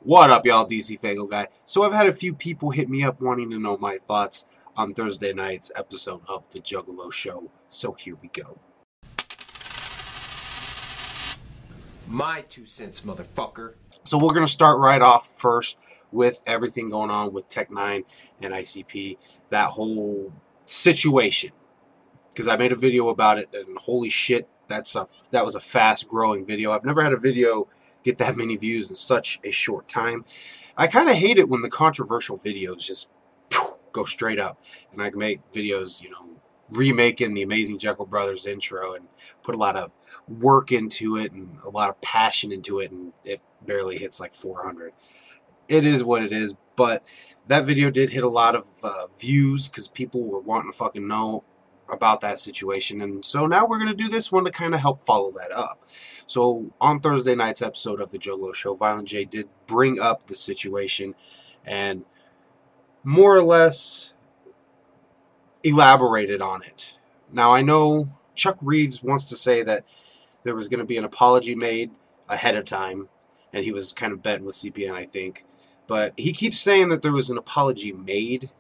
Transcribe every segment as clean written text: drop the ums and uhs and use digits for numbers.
What up, y'all? DCFAYGOGUY. So I've had a few people hit me up wanting to know my thoughts on Thursday night's episode of The Juggalo Show. So here we go. My 2 cents, motherfucker. So we're going to start right off first with everything going on with N9 and ICP. That whole situation. Because I made a video about it, and holy shit, that was a fast-growing video. I've never had a video get that many views in such a short time. I kind of hate it when the controversial videos just go straight up. And I can make videos, remaking the Amazing Jekyll Brothers intro and put a lot of work into it and a lot of passion into it, and it barely hits like 400. It is what it is, but that video did hit a lot of views because people were wanting to fucking know about that situation, and so now we're going to do this one to kind of help follow that up. So on Thursday night's episode of The Juggalo Show, Violent J did bring up the situation and more or less elaborated on it. Now I know Chuck Reeves wants to say that there was going to be an apology made ahead of time, and he was kind of betting with CPN, I think, but he keeps saying that there was an apology made,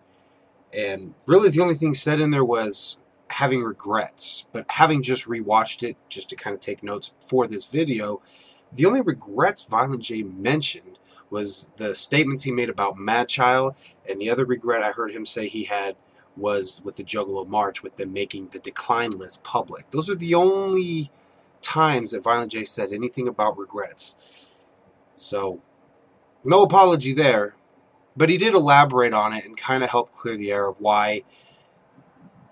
and really the only thing said in there was having regrets. But having just rewatched it, just to kind of take notes for this video, the only regrets Violent J mentioned was the statements he made about Mad Child, and the other regret I heard him say he had was with the Juggalo March, with them making the decline list public. Those are the only times that Violent J said anything about regrets. So, no apology there, but he did elaborate on it and kind of help clear the air of why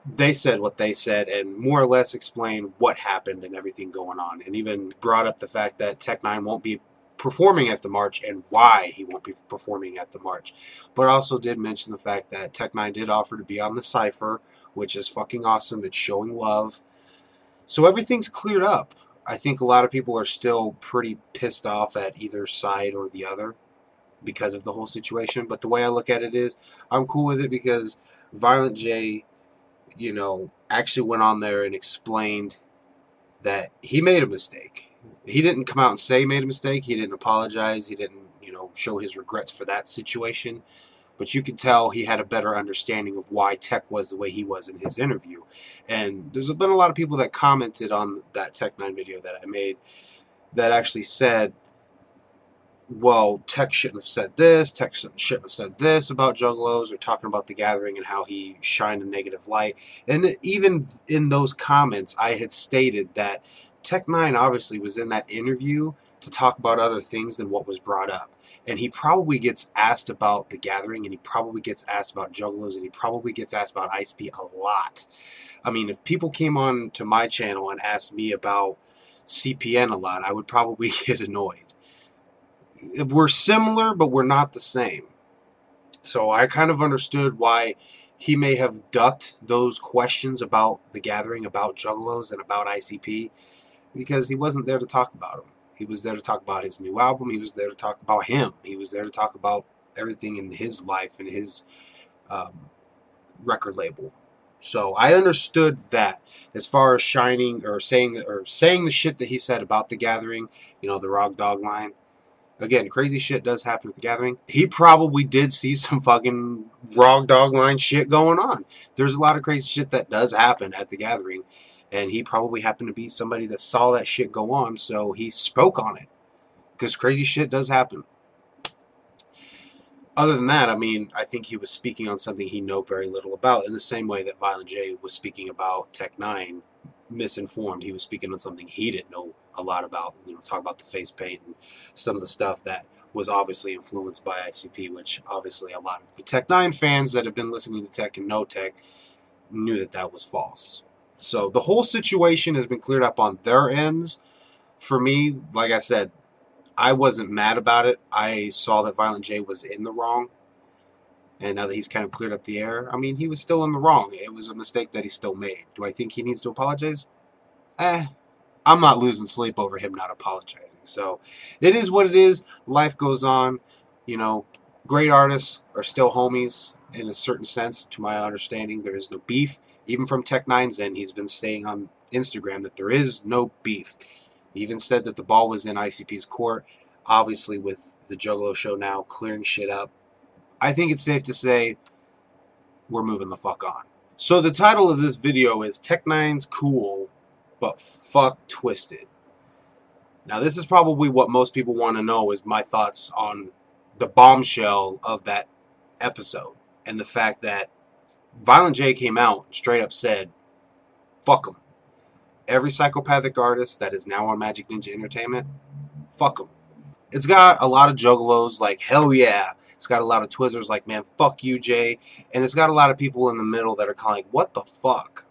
they said what they said, and more or less explain what happened and everything going on, and even brought up the fact that N9 won't be performing at the march and why he won't be performing at the march. But also did mention the fact that N9 did offer to be on the cypher, which is fucking awesome. It's showing love. So everything's cleared up. I think a lot of people are still pretty pissed off at either side or the other because of the whole situation. But the way I look at it is, I'm cool with it because Violent J, actually went on there and explained that he made a mistake. He didn't come out and say he made a mistake. He didn't apologize. He didn't, show his regrets for that situation. But you could tell he had a better understanding of why Tech was the way he was in his interview. And there's been a lot of people that commented on that N9 video that I made that actually said, well, Tech shouldn't have said this, Tech shouldn't have said this about Juggalos, or talking about the gathering and how he shined a negative light. And even in those comments, I had stated that N9 obviously was in that interview to talk about other things than what was brought up. And he probably gets asked about the gathering, and he probably gets asked about Juggalos, and he probably gets asked about ICP a lot. I mean, if people came on to my channel and asked me about CPN a lot, I would probably get annoyed. We're similar, but we're not the same. So I kind of understood why he may have ducked those questions about the gathering, about Juggalos, and about ICP, because he wasn't there to talk about them. He was there to talk about his new album. He was there to talk about him. He was there to talk about everything in his life and his record label. So I understood that as far as shining or saying the shit that he said about the gathering, the Rock Dog line. Again, crazy shit does happen at the gathering. He probably did see some fucking Rock Dog line shit going on. There's a lot of crazy shit that does happen at the gathering, and he probably happened to be somebody that saw that shit go on, so he spoke on it. Because crazy shit does happen. Other than that, I think he was speaking on something he knew very little about, in the same way that Violent J was speaking about N9 misinformed. He was speaking on something he didn't know a lot about, talk about the face paint and some of the stuff that was obviously influenced by ICP, which obviously a lot of the N9 fans that have been listening to Tech and know Tech knew that that was false. So the whole situation has been cleared up on their ends. For me, like I said, I wasn't mad about it. I saw that Violent J was in the wrong, and now that he's kind of cleared up the air, he was still in the wrong. It was a mistake that he still made. Do I think he needs to apologize? I'm not losing sleep over him not apologizing. So it is what it is. Life goes on. Great artists are still homies in a certain sense. To my understanding, there is no beef. Even from N9ne's end, he's been saying on Instagram that there is no beef. He even said that the ball was in ICP's court. obviously with the Juggalo show now clearing shit up, I think it's safe to say we're moving the fuck on. So the title of this video is N9ne's cool, but fuck Twiztid. Now this is probably what most people want to know, is my thoughts on the bombshell of that episode. And the fact that Violent J came out and straight up said, fuck him. Every psychopathic artist that is now on Magic Ninja Entertainment, fuck him. It's got a lot of juggalos like, hell yeah. It's got a lot of Twizzlers like, man, fuck you, Jay. And it's got a lot of people in the middle that are kind of like, what the fuck?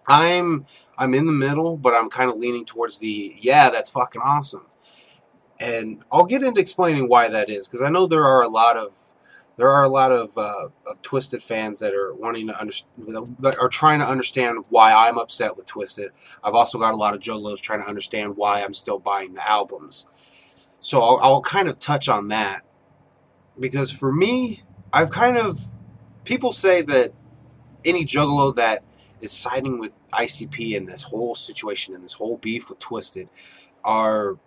I'm in the middle, but I'm kind of leaning towards the, yeah, that's fucking awesome. And I'll get into explaining why that is, because I know there are a lot of Twiztid fans that are wanting to that are trying to understand why I'm upset with Twiztid. I've also got a lot of juggalos trying to understand why I'm still buying the albums. So I'll kind of touch on that, because for me, people say that any juggalo that is siding with ICP in this whole situation and this whole beef with Twiztid are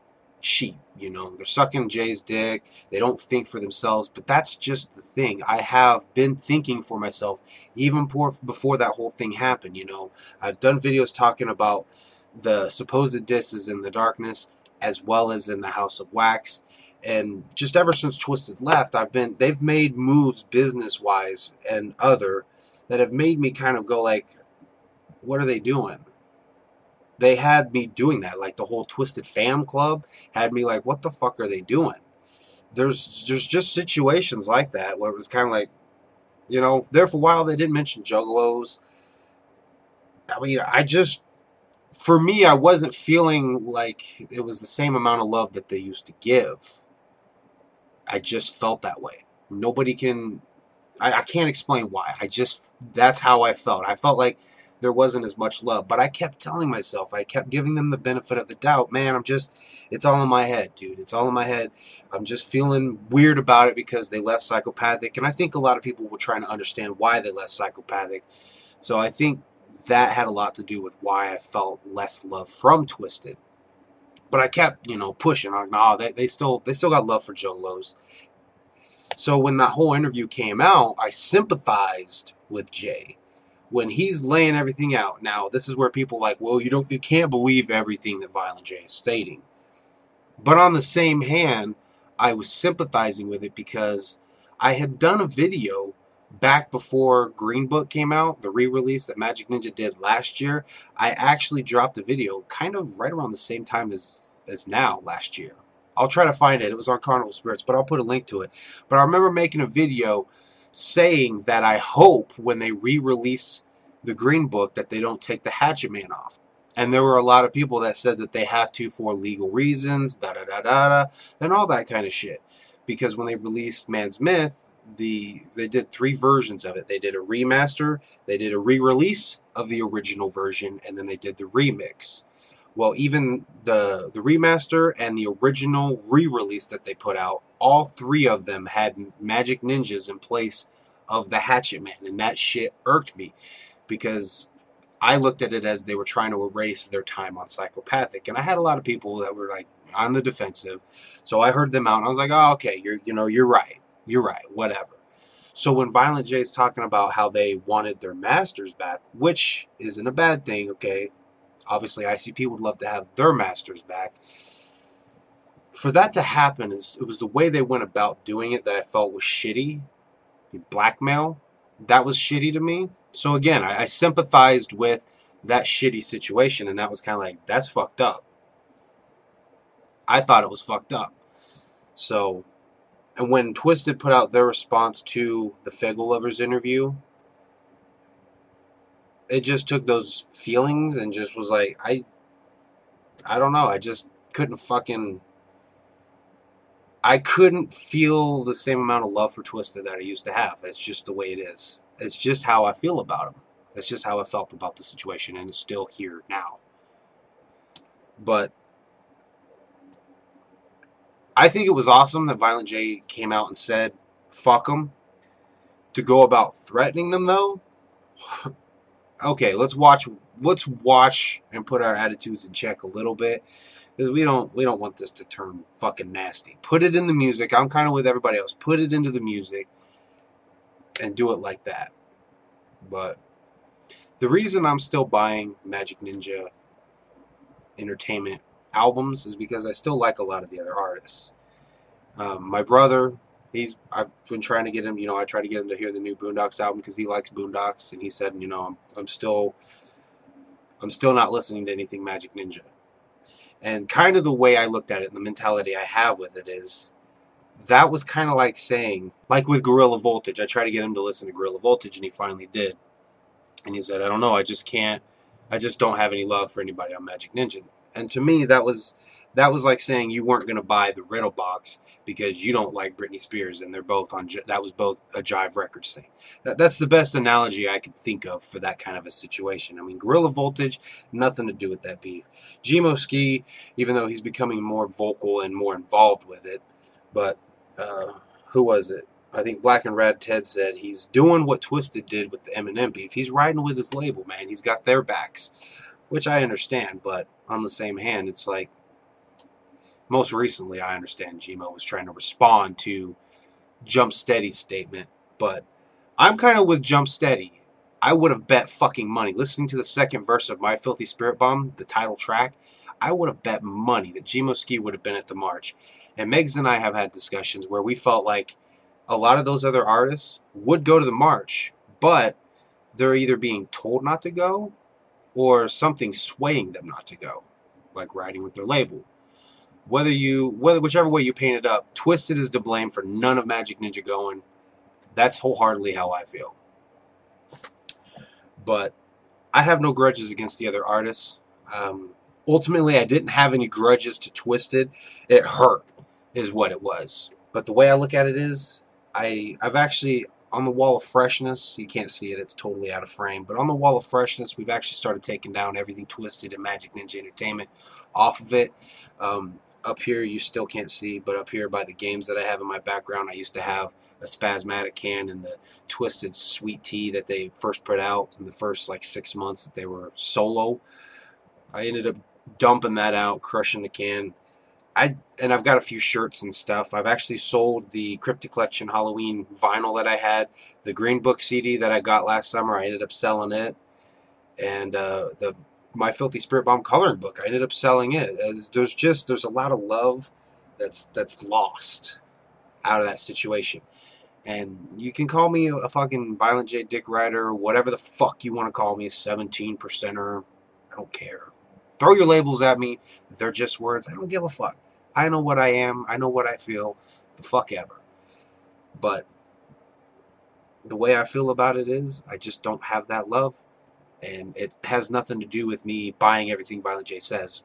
sheep. You know, they're sucking Jay's dick. They don't think for themselves. But that's just the thing. I have been thinking for myself even before that whole thing happened. You know, I've done videos talking about the supposed disses in the darkness as well as in the House of Wax. And just ever since Twiztid left, they've made moves business-wise and other that have made me kind of go like, what are they doing? They had me doing that. Like the whole Twiztid fam club had me like, what the fuck are they doing? There's just situations like that where it was kind of like, you know, there for a while they didn't mention juggalos. I mean, for me, I wasn't feeling like it was the same amount of love that they used to give. I just felt that way. Nobody can, I can't explain why. That's how I felt. I felt like there wasn't as much love. But I kept telling myself, I kept giving them the benefit of the doubt. Man, it's all in my head, dude. It's all in my head. I'm just feeling weird about it because they left Psychopathic. And I think a lot of people were trying to understand why they left Psychopathic. So I think that had a lot to do with why I felt less love from Twiztid. But I kept, you know, pushing. Like, nah, they still got love for juggalos. So when that whole interview came out, I sympathized with Jay when he's laying everything out. Now, this is where people are like, well, you can't believe everything that Violent J is stating. But on the same hand, I was sympathizing with it because I had done a video back before Green Book came out, the re-release that Magic Ninja did last year. I actually dropped a video kind of right around the same time as now last year. I'll try to find it. It was on Carnival Spirits, but I'll put a link to it. But I remember making a video saying that I hope when they re-release the Green Book that they don't take the Hatchet Man off. And there were a lot of people that said that they have to for legal reasons, da-da-da-da-da, and all that kind of shit. Because when they released Man's Myth, they did 3 versions of it. They did a remaster, they did a re-release of the original version, and then they did the remix. Well, even the remaster and the original re-release that they put out, all 3 of them had Magic Ninjas in place of the Hatchet Man, and that shit irked me because I looked at it as they were trying to erase their time on Psychopathic, and I had a lot of people that were like on the defensive, so I heard them out, and I was like, oh, okay, you're right, whatever. So when Violent J is talking about how they wanted their masters back, which isn't a bad thing, okay, obviously ICP would love to have their masters back. For that to happen, it was the way they went about doing it that I felt was shitty. Blackmail, that was shitty to me. So again, I sympathized with that shitty situation, and that was kind of like, that's fucked up. I thought it was fucked up. So, and when Twiztid put out their response to the Fagel Lovers interview, it just took those feelings and just was like, I don't know, I just couldn't I couldn't feel the same amount of love for Twiztid that I used to have. It's just the way it is. It's just how I feel about him. That's just how I felt about the situation, and it's still here now. But I think it was awesome that Violent J came out and said, fuck them. To go about threatening them, though, okay, let's watch and put our attitudes in check a little bit, Because we don't want this to turn fucking nasty. Put it in the music. I'm kind of with everybody else. Put it into the music and do it like that. But the reason I'm still buying Magic Ninja Entertainment albums is because I still like a lot of the other artists. My brother, I've been trying to get him, I try to get him to hear the new Boondocks album because he likes Boondocks, and he said, I'm still not listening to anything Magic Ninja. And kind of the way I looked at it and the mentality I have with it is, that was kind of like saying, like with Gorilla Voltage, I tried to get him to listen to Gorilla Voltage, and he finally did. And he said, I don't know, I just don't have any love for anybody on Magic Ninja. And to me, that was like saying you weren't going to buy the Riddle box because you don't like Britney Spears, and they're both on. That was both a Jive Records thing. That's the best analogy I could think of for that kind of a situation. I mean, Gorilla Voltage, nothing to do with that beef. Gmo Ski, even though he's becoming more vocal and more involved with it, but who was it? I think Black and Rad Ted said he's doing what Twiztid did with the Eminem beef. He's riding with his label, man. He's got their backs, which I understand, but on the same hand, it's like, most recently, I understand Gmo was trying to respond to Jump Steady's statement, but I'm kind of with Jump Steady. I would have bet fucking money. Listening to the second verse of My Filthy Spirit Bomb, the title track, I would have bet money that Gmo Ski would have been at the march. And Megs and I have had discussions where we felt like a lot of those other artists would go to the march, but they're either being told not to go or something swaying them not to go, like riding with their label. Whichever way you paint it up, Twiztid is to blame for none of Magic Ninja going. That's wholeheartedly how I feel. But I have no grudges against the other artists. Ultimately, I didn't have any grudges to Twiztid. It hurt, is what it was. But the way I look at it is, I've actually, on the wall of freshness, you can't see it, it's totally out of frame, but on the wall of freshness, we've actually started taking down everything Twiztid and Magic Ninja Entertainment off of it. Up here, you still can't see, but up here by the games that I have in my background, I used to have a Spasmatic can and the Twiztid Sweet Tea that they first put out in the first like 6 months that they were solo. I ended up dumping that out, crushing the can. And I've got a few shirts and stuff. I've actually sold the Cryptic Collection Halloween vinyl that I had. The Green Book CD that I got last summer, I ended up selling it. And the My Filthy Spirit Bomb coloring book, I ended up selling it. There's a lot of love that's lost out of that situation. And you can call me a fucking Violent J Dick Rider, whatever the fuck you want to call me, 17%er. I don't care. Throw your labels at me. They're just words. I don't give a fuck. I know what I am. I know what I feel. The fuck ever. But the way I feel about it is, I just don't have that love. And it has nothing to do with me buying everything Violent J says.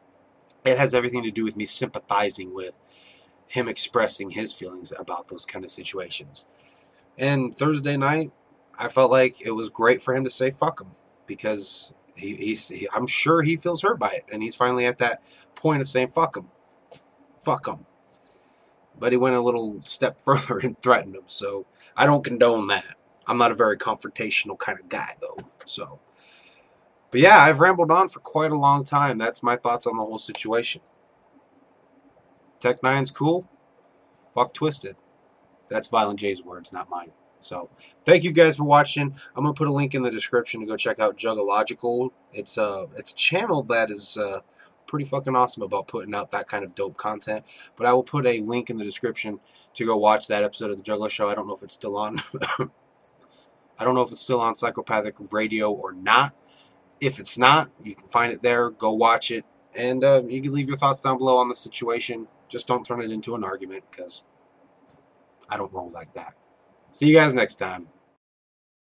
It has everything to do with me sympathizing with him expressing his feelings about those kind of situations. And Thursday night, I felt like it was great for him to say fuck him. Because I'm sure he feels hurt by it. And he's finally at that point of saying fuck him. Fuck him. But he went a little step further and threatened him. So I don't condone that. I'm not a very confrontational kind of guy, though. So, but yeah, I've rambled on for quite a long time. That's my thoughts on the whole situation. N9ne's cool. Fuck Twiztid. That's Violent J's words, not mine. So, thank you guys for watching. I'm going to put a link in the description to go check out Juggalogical. It's a channel that is pretty fucking awesome about putting out that kind of dope content. But I will put a link in the description to go watch that episode of the Juggalo Show. I don't know if it's still on. I don't know if it's still on Psychopathic Radio or not. If it's not, you can find it there. Go watch it. And you can leave your thoughts down below on the situation. Just don't turn it into an argument, because I don't roll like that. See you guys next time.